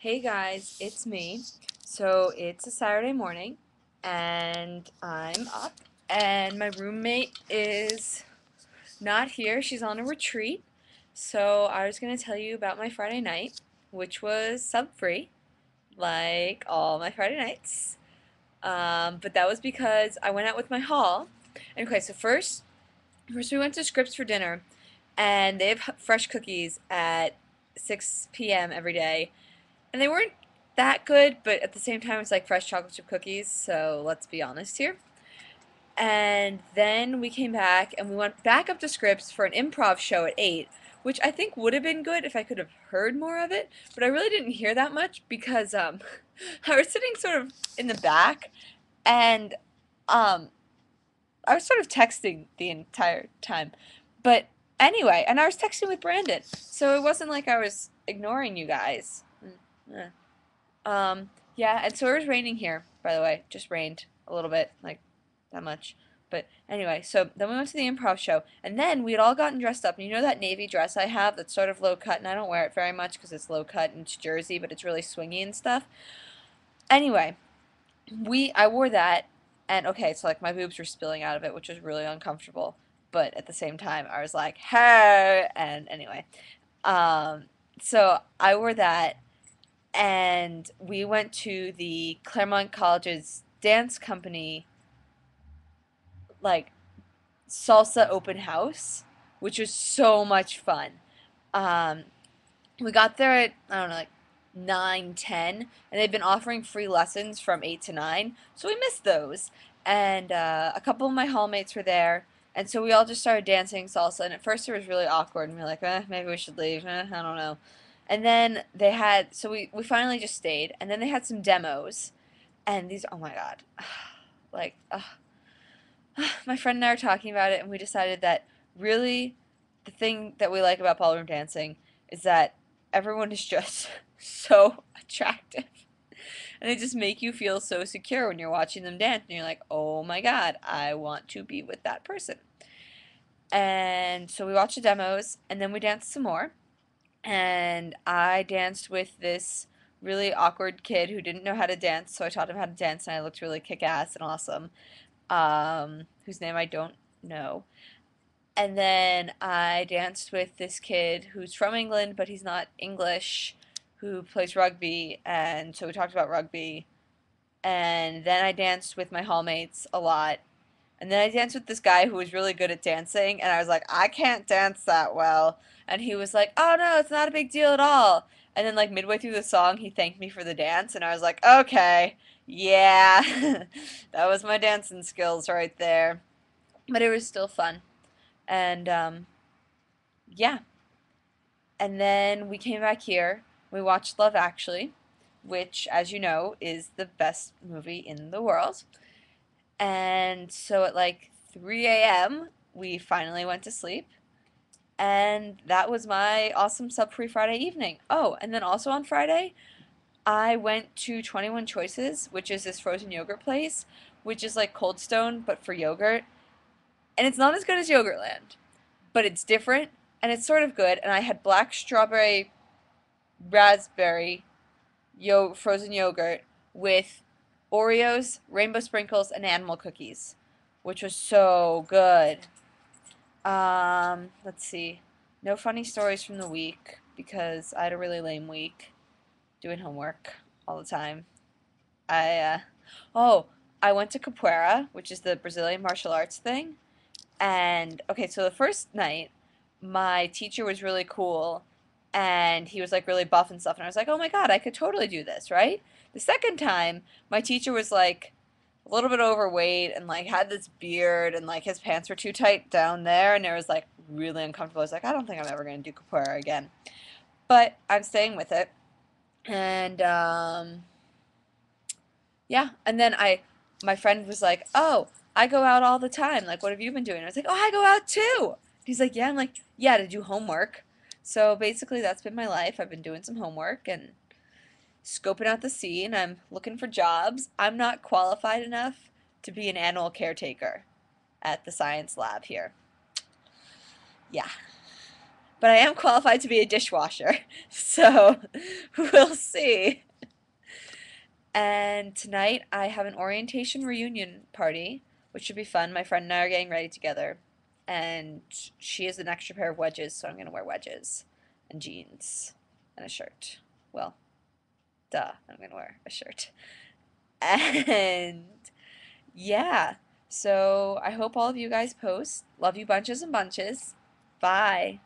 Hey guys, it's me. So it's a Saturday morning and I'm up and my roommate is not here. She's on a retreat. So I was going to tell you about my Friday night, which was sub-free, like all my Friday nights. But that was because I went out with my hall. And okay, so first we went to Scripps for dinner and they have fresh cookies at 6 p.m. every day. And they weren't that good, but at the same time, it's like fresh chocolate chip cookies, so let's be honest here. And then we came back and we went back up to Scripps for an improv show at 8, which I think would have been good if I could have heard more of it, but I really didn't hear that much because I was sitting sort of in the back and um, I was sort of texting the entire time. But anyway, and I was texting with Brandon, so it wasn't like I was ignoring you guys. Eh. Yeah, and so it was raining here, by the way. Just rained a little bit, like that much. But anyway, so then we went to the improv show, and then we had all gotten dressed up. And you know that navy dress I have that's sort of low cut, and I don't wear it very much because it's low cut and it's jersey, but it's really swingy and stuff. Anyway, I wore that, and okay, so like my boobs were spilling out of it, which was really uncomfortable. But at the same time, I was like, hey, and anyway, um, so I wore that and we went to the Claremont College's dance company like salsa open house, which was so much fun. Um, we got there at I don't know like 9:10, and they've been offering free lessons from 8 to 9, so we missed those. And a couple of my hallmates were there, and so we all just started dancing salsa. And at first it was really awkward, and we were like, maybe we should leave. I don't know. And then they had, so we finally just stayed, and then they had some demos, and these, oh my God, like, my friend and I were talking about it, and we decided that really the thing that we like about ballroom dancing is that everyone is just so attractive. And they just make you feel so secure when you're watching them dance, and you're like, oh my God, I want to be with that person. And so we watched the demos, and then we danced some more. And I danced with this really awkward kid who didn't know how to dance, so I taught him how to dance, and I looked really kick-ass and awesome, whose name I don't know. And then I danced with this kid who's from England, but he's not English, who plays rugby, and so we talked about rugby. And then I danced with my hallmates a lot. And then I danced with this guy who was really good at dancing, and I was like, I can't dance that well. And he was like, oh no, it's not a big deal at all. And then, like, midway through the song, he thanked me for the dance, and I was like, okay, yeah, that was my dancing skills right there. But it was still fun. And, yeah. And then we came back here. We watched Love Actually, which, as you know, is the best movie in the world. And so at like 3 a.m., we finally went to sleep. And that was my awesome sub free Friday evening. Oh, and then also on Friday, I went to 21 Choices, which is this frozen yogurt place, which is like Cold Stone, but for yogurt. And it's not as good as Yogurtland, but it's different and it's sort of good. And I had black strawberry raspberry frozen yogurt with Oreos, rainbow sprinkles, and animal cookies, which was so good. Let's see. No funny stories from the week because I had a really lame week doing homework all the time. I oh, I went to capoeira, which is the Brazilian martial arts thing. And okay, so the first night, my teacher was really cool and he was like really buff and stuff. And I was like, oh my God, I could totally do this, right? The second time, my teacher was like a little bit overweight and like had this beard and like his pants were too tight down there and it was like really uncomfortable. I was like, I don't think I'm ever going to do capoeira again. But I'm staying with it. And yeah, and then my friend was like, "Oh, I go out all the time. Like, what have you been doing?" I was like, "Oh, I go out too." He's like, "Yeah." I'm like, "Yeah, to do homework." So basically, that's been my life. I've been doing some homework and scoping out the scene. I'm looking for jobs. I'm not qualified enough to be an animal caretaker at the science lab here. Yeah. but I am qualified to be a dishwasher. So we'll see. And tonight I have an orientation reunion party, which should be fun. My friend and I are getting ready together. And she has an extra pair of wedges, so I'm going to wear wedges and jeans and a shirt. Well, duh, I'm going to wear a shirt. And yeah, so I hope all of you guys post. Love you bunches and bunches. Bye.